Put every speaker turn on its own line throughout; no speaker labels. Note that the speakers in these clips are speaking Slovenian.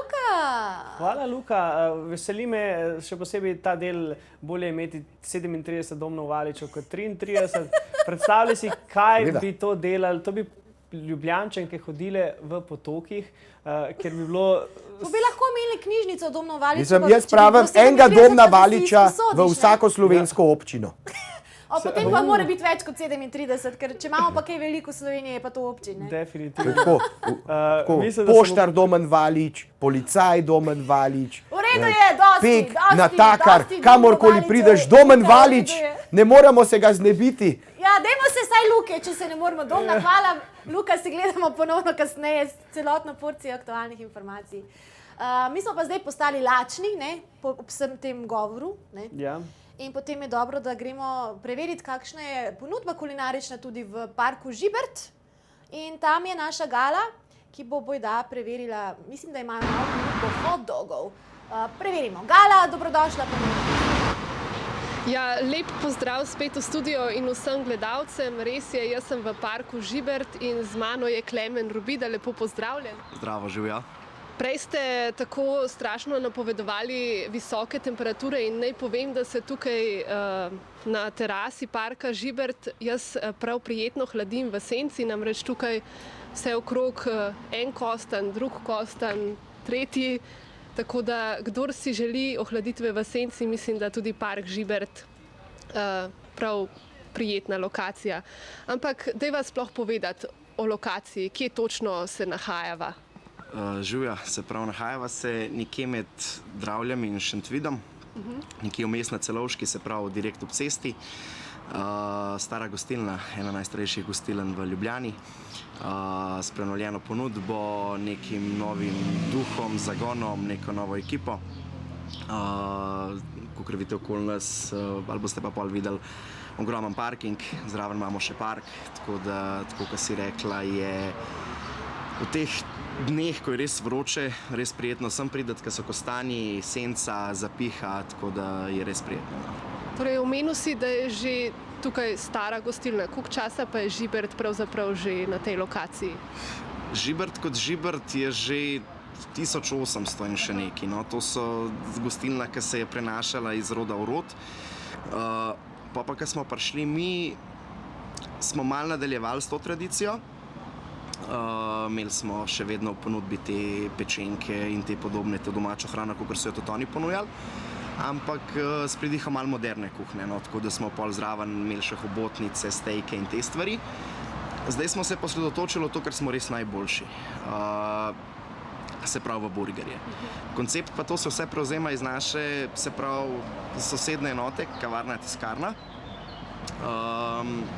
Luka!
Hvala, Luka. Veseli me še posebej ta del, bolje imeti 37 domnov Valičev kot 33. Predstavljaj si, kaj bi to delali. To bi Ljubljančanke hodile v Potokih, ker bi bilo...
To bi lahko imeli knjižnico domnov Valičev.
Mislim, jaz pravim, enega domna Valiča v vsako slovensko občino.
Potem pa mora biti več kot 37, ker če imamo pa kaj veliko v Sloveniji, je pa to občine.
Definitivno.
Poštar Domen Valič, policaj Domen Valič,
V redu je, dosti,
pek, natakar, kamorkoli prideš, Domen Valič, ne moremo se ga znebiti.
Ja, dajmo se saj Luke, če se ne moramo. Domna, hvala. Luka, si gledamo ponovno kasneje s celotno porcijo aktualnih informacij. Mi smo pa zdaj postali lačni, po vsem tem govoru.
Ja.
In potem je dobro, da gremo preveriti, kakšna je ponudba kulinarična tudi v parku Žibert. In tam je naša Gala, ki bo bojda preverila, mislim, da imajo malo ponudbo hot dogov. Preverimo. Gala, dobrodošla ponudba.
Ja, lep pozdrav spet v studio in vsem gledalcem. Res je, jaz sem v parku Žibert in z mano je Klemen Rubida. Lepo pozdravljen.
Zdravo, živja.
Prej ste tako strašno napovedovali visoke temperature in naj povem, da se tukaj na terasi parka Žibert jaz prav prijetno hladim v senci, namreč tukaj vse okrog en kostanj, drug kostanj, tretji. Tako da, kdor si želi ohladitve v senci, mislim, da tudi park Žibert prav prijetna lokacija. Ampak dajva sploh povedati o lokaciji, kje točno se nahajava.
Živja, se pravi, nahajava se nekje med Dravljem in Šentvidom, nekje vmes na Celovški, se pravi direkt ob cesti. Stara gostilna, ena najstarejših gostiln v Ljubljani, s prenovljeno ponudbo, nekim novim duhom, zagonom, neko novo ekipo. Kakor vidite okoli nas, ali boste pa pol videli, ogromen parking, zraven imamo še park, tako da, tako kot si rekla, je v teh dneh, ko je res vroče, res prijetno sem prideti, ker so kostanji, senca, zapiha, tako da je res prijetno.
Torej, omenil si, da je že tukaj stara gostilna. Koliko časa pa je Žibert pravzaprav že na tej lokaciji?
Žibert kot Žibert je že 1800 in še nekaj. No. To so gostilna, ki se je prenašala iz roda v rod. Pa, ko smo prišli mi, smo malo nadaljevali s to tradicijo. Imeli smo še vedno v ponudbi te pečenke in te podobne, te domačo hrano, kakor so jo tudi oni ponujali. Ampak s pridihom malo moderne kuhne, no, tako da smo pol zraven imeli še hobotnice, stejke in te stvari. Zdaj smo se posredotočili v to, ker smo res najboljši. Se pravi v burgerje. Koncept pa to se vse prevzema iz naše, se pravi, sosedne enote, kavarna tiskarna.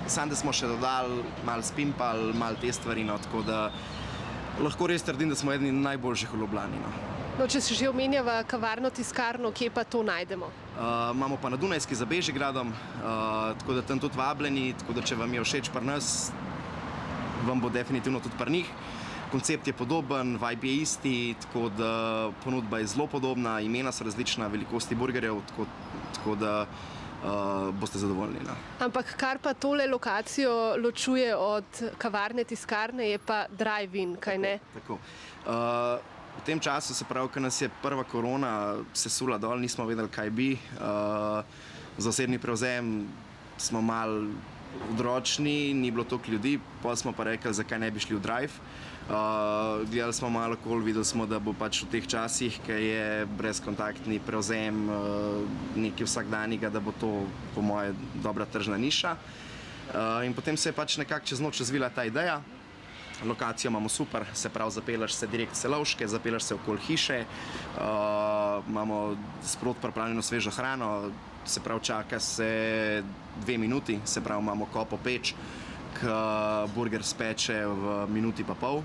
Samo da smo še dodali, malo spimpali, malo te stvari, no, tako da lahko res trdim, da smo edni najboljših v Ljubljani.
No, če se že omenjava kavarno tiskarno, kje pa to najdemo?
Imamo pa na Dunajski za Bežigradom, tako da tam tudi vabljeni, tako da če vam je všeč pri nas, vam bo definitivno tudi pri njih. Koncept je podoben, vibe je isti, tako da ponudba je zelo podobna, imena so različna, velikosti burgerjev, tako da boste zadovoljni. No.
Ampak kar pa tole lokacijo ločuje od kavarne tiskarne, je pa drive-in, kaj ne?
Tako. V tem času, se pravi, ko nas je prva korona sesula dol, nismo vedeli, kaj bi. Za osebni prevzem smo malo odročni, ni bilo toliko ljudi, potem smo pa rekli, zakaj ne bi šli v drive. Gledali smo malo okoli, videli smo, da bo pač v teh časih, ki je brezkontaktni prevzem nekaj vsakdanjega, da bo to po moje dobra tržna niša. In potem se je pač nekako čez noč razvila ta ideja. Lokacijo imamo super, se pravi, zapelješ se direkt Celovške, zapelješ se okoli hiše, imamo sprot pripravljeno svežo hrano, se pravi, čaka se 2 minuti, se pravi, imamo kopo peč, ki burger speče v minuti pa pol.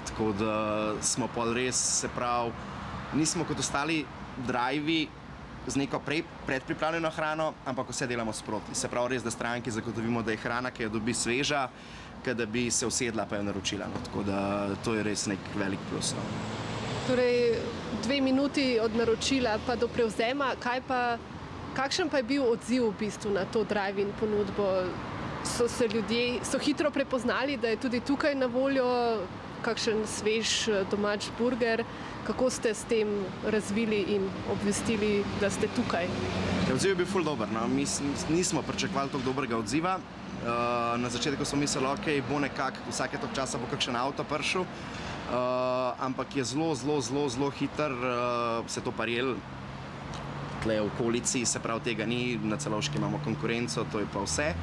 Tako da smo pol res, se pravi, nismo kot ostali drive-i z neko predpripravljeno hrano, ampak vse delamo sproti. Se pravi, res, da stranki zagotovimo, da je hrana, ki jo dobi sveža, da bi se usedla pa jo naročila. No. Tako da to je res nek velik plus. No.
Torej, 2 minuti od naročila pa do prevzema, kakšen pa je bil odziv v bistvu na to drive-in ponudbo? So se ljudje hitro prepoznali, da je tudi tukaj na voljo kakšen svež domač burger. Kako ste s tem razvili in obvestili, da ste tukaj?
Odziv je bil ful dober. No. Mi nismo pričakovali tako dobrega odziva. Na začetku smo mislili, ok, bo nekako, vsake toliko časa bo kakšen avto prišel, ampak je zelo hiter se to parjel. Tle v okolici, se pravi, tega ni, na Celovški imamo konkurenco, to je pa vse.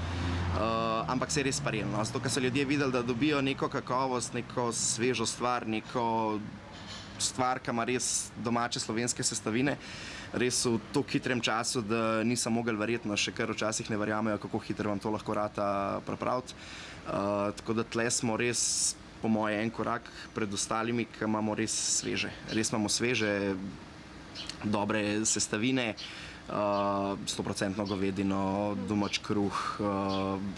Ampak se je res parjel. No. Zato, ker so ljudje videli, da dobijo neko kakovost, neko svežo stvar, neko stvar, ki ima res domače slovenske sestavine, res v tako hitrem času, da nisem mogel verjetno, še kar včasih ne verjamejo, kako hitro vam to lahko rata pripraviti. Tako da tle smo res, po moje, en korak pred ostalimi, ki imamo res sveže. Res imamo sveže, dobre sestavine, 100% govedino, domač kruh,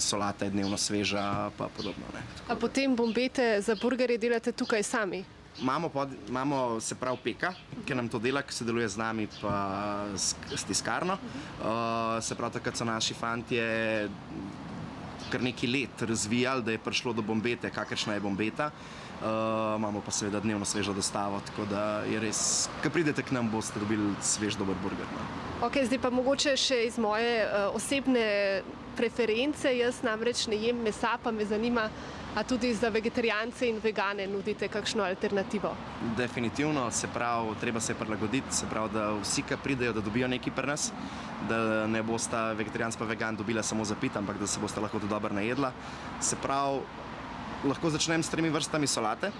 solata je dnevno sveža, pa podobno. Ne.
A potem bombete za burgerje delate tukaj sami?
Imamo se pravi peka, ki nam to dela, ki sodeluje z nami pa s tiskarno. Se pravi, takrat so naši fantje kar nekaj let razvijali, da je prišlo do bombete, kakršna je bombeta. Imamo pa seveda dnevno svežo dostavo, tako da je res, ko pridete k nam, boste dobili svež dober burger. No.
Ok, zdaj pa mogoče še iz moje osebne preference. Jaz namreč ne jem mesa, pa me zanima, a tudi za vegetarijance in vegane nudite kakšno alternativo?
Definitivno, se pravi, treba se prilagoditi, se pravi, da vsi, ki pridejo, da dobijo nekaj pri nas, da ne bosta vegetarijanc pa vegan dobila samo za pit, ampak da se bosta lahko tudi dobro najedla. Se pravi, lahko začnem s 3 vrstami solate.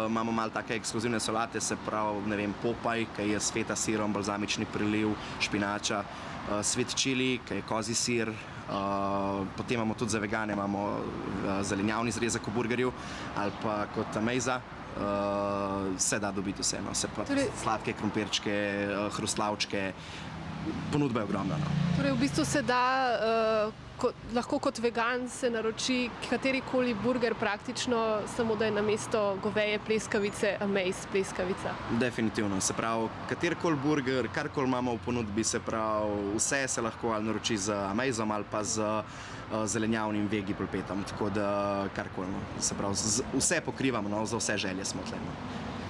Imamo malo take ekskluzivne solate, se pravi, ne vem, Popaj, ki je s feta sirom, balzamični priliv, špinača, svet čili, ki je kozji sir, potem imamo tudi za vegane, imamo zelenjavni zrezek v burgerju ali pa kot amejza. Se da dobiti vse, no. Se pravi, sladke krompirčke, hrustljavčke, ponudba je ogromna. No.
Torej, v bistvu se da, lahko kot vegan se naroči katerikoli burger praktično, samo da je namesto goveje pleskavice amejz pleskavica.
Definitivno, se pravi, katerikoli burger, karkoli imamo v ponudbi, se pravi, vse se lahko ali naroči z amejzom ali pa z zelenjavnim vegi polpetom, tako da karkoli, no. Se pravi, vse pokrivamo, no, za vse želje smo tle.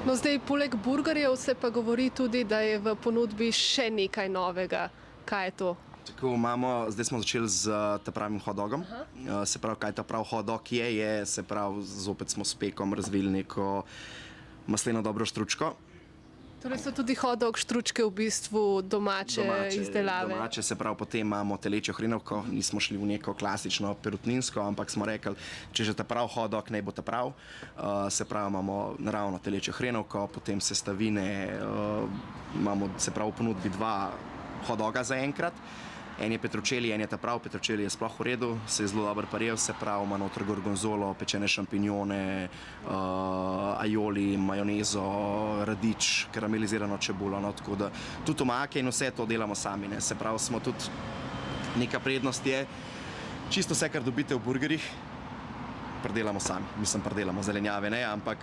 No, zdaj, poleg burgerjev se pa govori tudi, da je v ponudbi še nekaj novega. Kaj je to?
Tako zdaj smo začeli z pravim hot dogom. Se pravi, kaj ta pravi hot dog je, se pravi, zopet smo s pekom razvili neko masleno dobro štručko.
Torej so tudi hot dog štručke v bistvu domače izdelave.
Domače, se pravi, potem imamo telečjo hrenovko, nismo šli v neko klasično perutninsko, ampak smo rekli, če že ta prav hot dog, naj bo ta prav. Se pravi, imamo naravno telečjo hrenovko, potem sestavine, imamo, se pravi, v ponudbi 2 hot doga zaenkrat. En je petročeli, en je ta prav, petročeli je sploh v redu, se je zelo dobro parjel, se pravi, ima noter gorgonzolo, pečene šampinjone, aioli, majonezo, radič, karamelizirano čebulo, no, tako da tudi omake in vse to delamo sami, ne. Se pravi, smo tudi, neka prednost je, čisto vse, kar dobite v burgerjih, predelamo sami, mislim, predelamo zelenjave, ne, ampak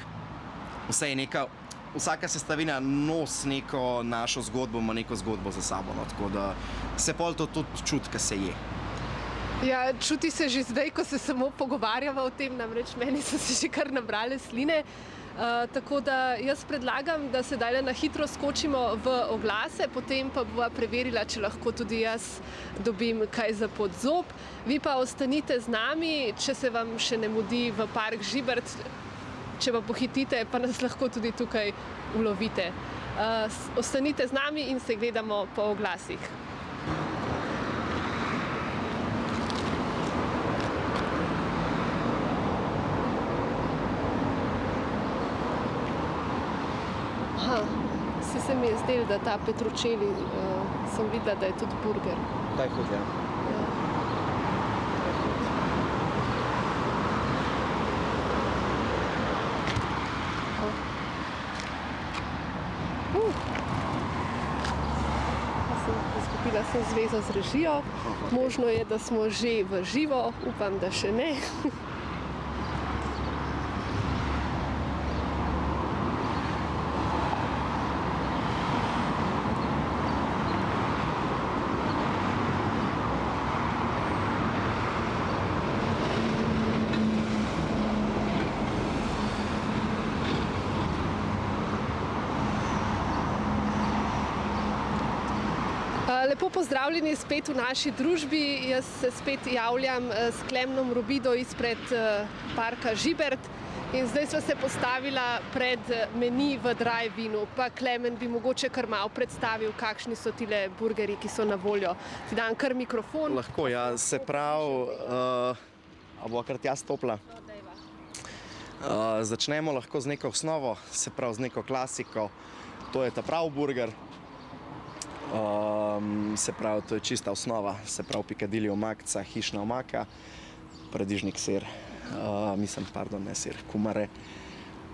vse je neka, vsaka sestavina nosi neko našo zgodbo, ima neko zgodbo za sabo, no, tako da se pol to tudi čuti, ko se je.
Ja, čuti se že zdaj, ko se samo pogovarjava o tem, namreč meni so se že kar nabrale sline. Tako da jaz predlagam, da se dajle na hitro skočimo v oglase, potem pa bova preverila, če lahko tudi jaz dobim kaj za pod zob. Vi pa ostanite z nami, če se vam še ne mudi v Park Žibert. Če pa pohitite, pa nas lahko tudi tukaj ulovite. Ostanite z nami in se gledamo po oglasih. Se mi je zdelo, da ta petročeli, sem videla, da je tudi burger.
Taj hud, ja.
Izgubila sem zvezo z režijo. Možno je, da smo že v živo, upam, da še ne. Lepo pozdravljeni spet v naši družbi. Jaz se spet javljam s Klemnom Rubido izpred parka Žibert. In zdaj sva se postavila pred meni v drive-inu. Pa Klemen bi mogoče kar malo predstavil, kakšni so tile burgerji, ki so na voljo. Ti dam kar mikrofon.
Lahko, ja, se pravi, a bo kar tja stopila. Začnemo lahko z neko osnovo, se pravi z neko klasiko. To je ta prav burger. Se pravi, to je čista osnova, se pravi pikadilji omakca, hišna omaka, paradižnik sir, ne sir, kumare.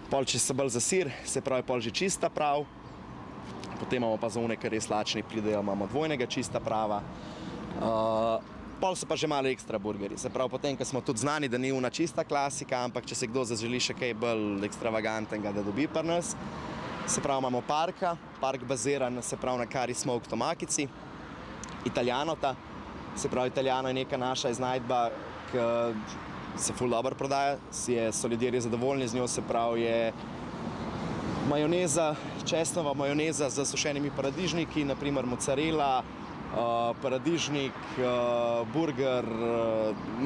Pol, če se bolj za sir, se pravi pol že čista prav, potem imamo pa za one, ker res lačni pridejo, imamo dvojnega čista prava. Pol so pa že malo ekstra burgerji, se pravi potem, ko smo tudi znani, da ni una čista klasika, ampak če se kdo zaželi še kaj bolj ekstravagantnega, da dobi pri nas. Se pravi, imamo park baziran, se pravi na Curry Smoked omakici, Italianota. Se pravi, Italijano je neka naša iznajdba, ki se ful dobro prodaja, so ljudje res zadovoljni z njo, se pravi je majoneza, česnova majoneza z sušenimi paradižniki, naprimer mozzarella, paradižnik, burger,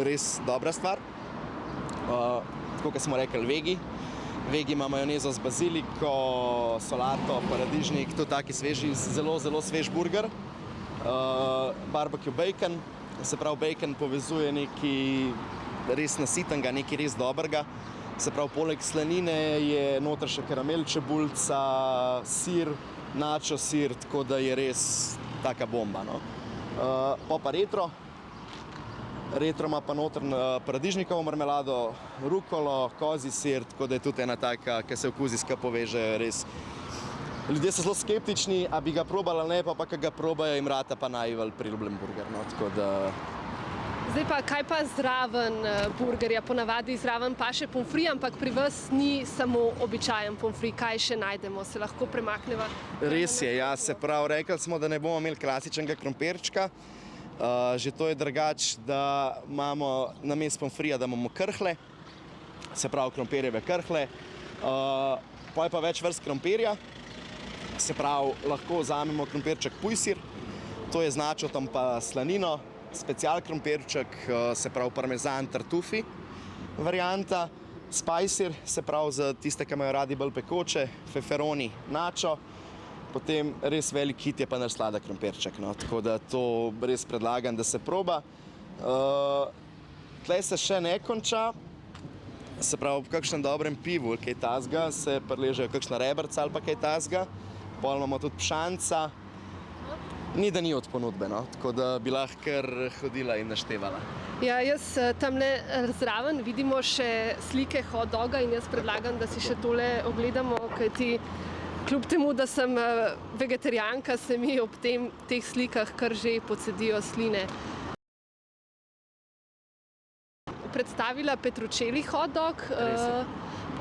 res dobra stvar. Tako kot smo rekli, vegi ima majonezo z baziliko, solato, paradižnik, to taki sveži, zelo svež burger. Barbecue bacon, se pravi bacon povezuje nekaj res nasitnega, nekaj res dobrega. Se pravi, poleg slanine je noter še karamel čebulca, sir, nacho sir, tako da je res taka bomba, no. Pa retro. Retro ima pa noter paradižnikovo marmelado, rukolo, kozji sir, tako da je tudi ena taka, ki se okusi skupaj poveže, res. Ljudje so zelo skeptični, a bi ga probali ali ne, pa ko ga probajo, jim rata pa najbolj priljubljen burger, no, tako da...
Zdaj pa, kaj pa zraven burgerja? Ponavadi zraven pa še pomfri, ampak pri vas ni samo običajen pomfri. Kaj še najdemo? Se lahko premakneva?
Res je, ja, se pravi, rekli smo, da ne bomo imeli klasičnega krompirčka. Že to je drugače, da imamo namesto pomfrija, da imamo krhle, se pravi krompirjeve krhle. Pa je pa več vrst krompirja, se pravi, lahko vzamemo krompirček pujsir, to je z načotom pa slanino, special krompirček, se pravi parmezan tartufi varianta, spajsir, se pravi za tiste, ki imajo radi bolj pekoče, feferoni, načo. Potem res velik hit je pa naš sladek krompirček, no, tako da to res predlagam, da se proba. Tlej se še ne konča, se pravi, v kakšnem dobrem pivu, kaj tazga, se priležejo kakšna rebrca ali pa kaj tazga, pol imamo tudi pšanca, ni da ni od ponudbe, no, tako da bi lahko kar hodila in naštevala.
Ja, jaz tamle zraven vidimo še slike hot doga in jaz predlagam, da si še tole ogledamo, kajti kljub temu, da sem vegetarijanka, se mi ob teh slikah kar že pocedijo sline. Predstavila petručeli hot dog,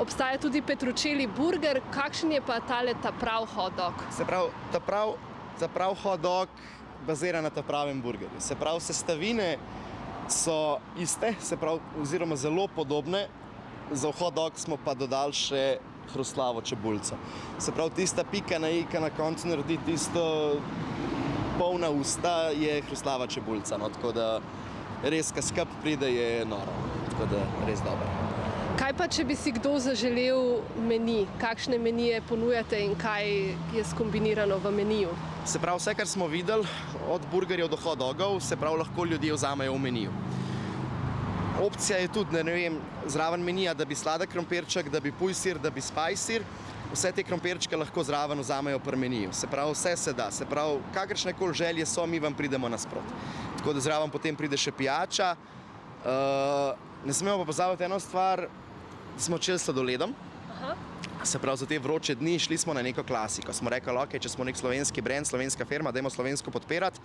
obstaja tudi petručeli burger. Kakšen je pa ta prav hot dog?
Se pravi, ta prav hot dog bazira na ta pravem burgerju. Se pravi, sestavine so iste, se pravi, oziroma zelo podobne. Za hot dog smo pa dodali še hrustljavo čebulco. Se pravi, tista pika na i, ki na koncu naredi tisto polna usta, je hrustljava čebulca, no, tako da res, ko skupaj pride, je noro, tako da res dobro.
Kaj pa, če bi si kdo zaželel meni? Kakšne menije ponujate in kaj je skombinirano v meniju?
Se pravi, vse, kar smo videli, od burgerjev do hot dogov, se pravi, lahko ljudje vzamejo v meniju. Opcija je tudi, ne vem, zraven menija, da bi sladek krompirček, da bi pujsir, da bi spajsir. Vse te krompirčke lahko zraven vzamejo pri meniju. Se pravi, vse se da. Se pravi, kakršne koli želje so, mi vam pridemo nasprot. Tako da zraven potem pride še pijača. Ne smemo pa pozabiti eno stvar, smo odšli s sladoledom. Se pravi, za te vroče dni šli smo na neko klasiko. Smo rekli, ok, če smo nek slovenski brand, slovenska firma, dajmo slovensko podpirati.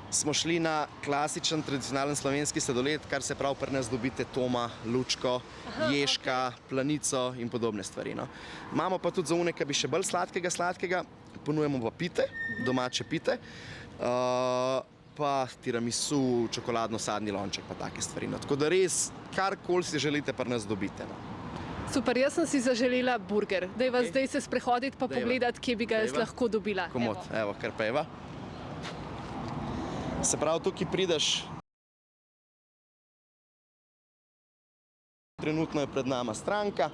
Smo šli na klasičen, tradicionalen slovenski sladoled, kar se pravi, pri nas dobite toma, lučko, ježka, planico in podobne stvari, no. Imamo pa tudi za one, ki bi še bolj sladkega, ponujemo pa pite, domače pite, pa tiramisu, čokoladno-sadni lonček, pa take stvari, no. Tako da res, karkoli si želite, pri nas dobite, no.
Super, jaz sem si zaželela burger. Dajva zdaj se sprehoditi pa pogledati, kje bi ga jaz lahko dobila.
Komod, evo, kar peva. Se pravi, tukaj prideš, trenutno je pred nama stranka,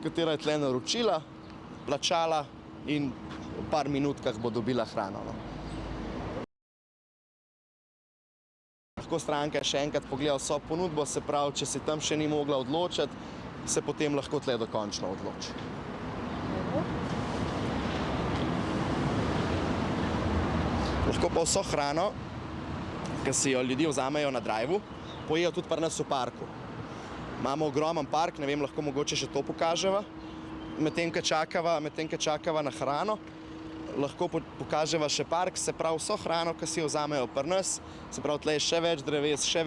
katera je tle naročila, plačala in v par minutkah bo dobila hrano. No. Lahko stranka še enkrat pogleda vso ponudbo, se pravi, če se tam še ni mogla odločiti, se potem lahko tle dokončno odloči. Lahko pa vso hrano, ki si jo ljudje vzamejo na drive-u, pojejo tudi pri nas v parku. Imamo ogromen park, ne vem, lahko mogoče še to pokaževa. Medtem, ko čakava na hrano, lahko pokaževa še park, se pravi vso hrano, ki si jo vzamejo pri nas, se pravi, tle je še več dreves, še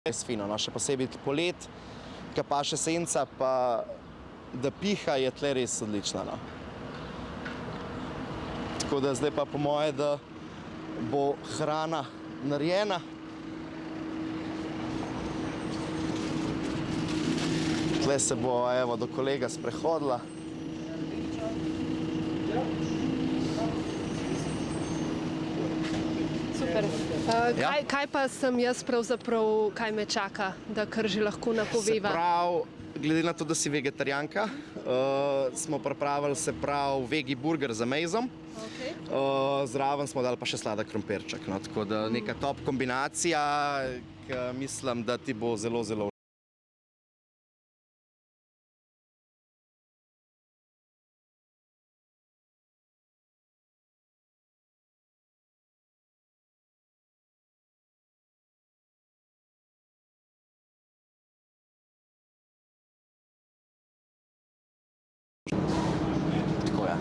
več fino, no, še posebej polet, ki pa še senca, pa da piha, je tle res odlična. No. Tako da zdaj pa po moje, da bo hrana narejena. Tle se bo evo, do kolega sprehodila.
Super. Kaj pa sem jaz pravzaprav, kaj me čaka, da kar že lahko napoveva?
Se pravi, glede na to, da si vegetarijanka, smo pripravili vegi burger z mejzom.
Okay.
Zraven smo dali pa še sladek krompirček. No, tako da neka top kombinacija, ki mislim, da ti bo zelo, zelo tako je.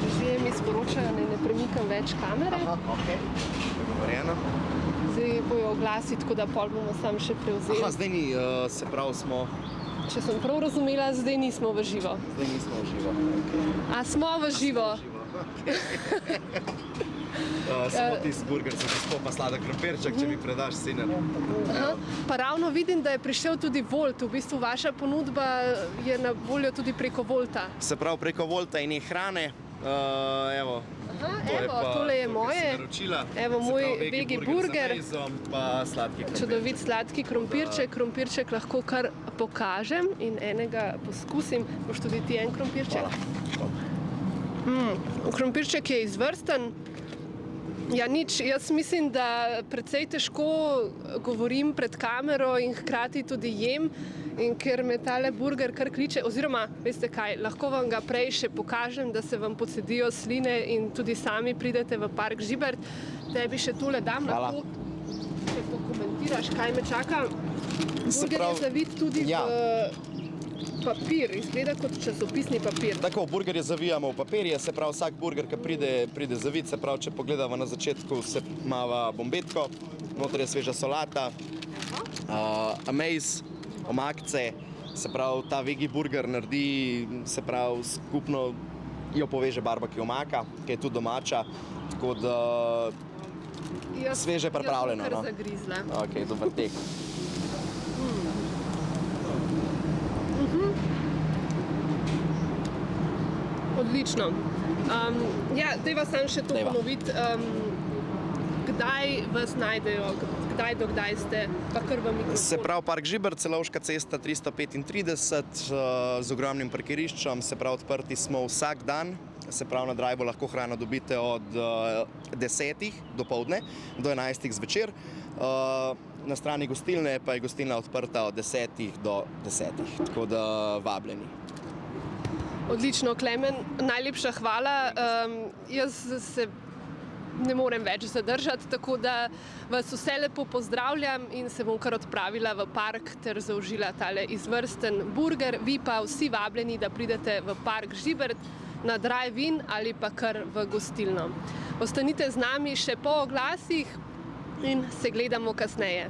Režije mi sporočajo, ne premikam več kamere.
Aha, okej, dogovorjeno.
Zdaj bojo oglasi, tako da pol bomo sam še prevzeli.
Aha, zdaj ni, se pravi smo...
Če sem prav razumela, zdaj nismo v živo.
Zdaj nismo v živo.
A smo v živo?
Samo tisti burger, se gospod pa sladek krompirček, če mi predaš sine.
Pa ravno vidim, da je prišel tudi Volt. V bistvu vaša ponudba je na voljo tudi preko Volta.
Se pravi, preko Volta in hrane. Evo,
tole je moje. Evo moj vegi burger.
Pa sladki krompirček.
Čudovit sladki krompirček. Krompirček lahko kar pokažem in enega poskusim. Boš tudi ti en krompirček? Krompirček je izvrsten. Ja, nič. Jaz mislim, da precej težko govorim pred kamero in hkrati tudi jem. In ker me tale burger kar kliče, oziroma, veste kaj, lahko vam ga prej še pokažem, da se vam pocedijo sline in tudi sami pridete v park Žibert. Tebi še tole dam, lahko še pokomentiraš, kaj me čaka. Burger je zavit tudi v papir, izgleda kot časopisni papir.
Tako, burgerje zavijamo v papirje, se pravi vsak burger, ki pride zavit, se pravi, če pogledamo na začetku, se mava bombetko, noter je sveža solata, amaze, omakce, se pravi, ta vegi burger naredi, se pravi, skupno jo poveže barbecue omaka, ki je tudi domača, tako da sveže pripravljeno.
Jaz sem kar zagrizla.
Ok, dober tek.
Odlično. Ja, dajva sam še to ponoviti. Kdaj vas najdejo, kdaj do kdaj ste, pa kar v mikrofonu?
Se pravi, park Žibert, Celovška cesta 335, z ogromnim parkiriščem, se pravi, odprti smo vsak dan, se pravi, na drive lahko hrano dobite od 10 dopoldne do 11 zvečer. Na strani gostilne pa je gostilna odprta od 10 do 10, tako da vabljeni.
Odlično, Klemen, najlepša hvala. Jaz se ne morem več zadržati, tako da vas vse lepo pozdravljam in se bom kar odpravila v park ter zaužila tale izvrsten burger. Vi pa vsi vabljeni, da pridete v park Žibert na drive-in ali pa kar v gostilno. Ostanite z nami še po oglasih, in se gledamo kasneje.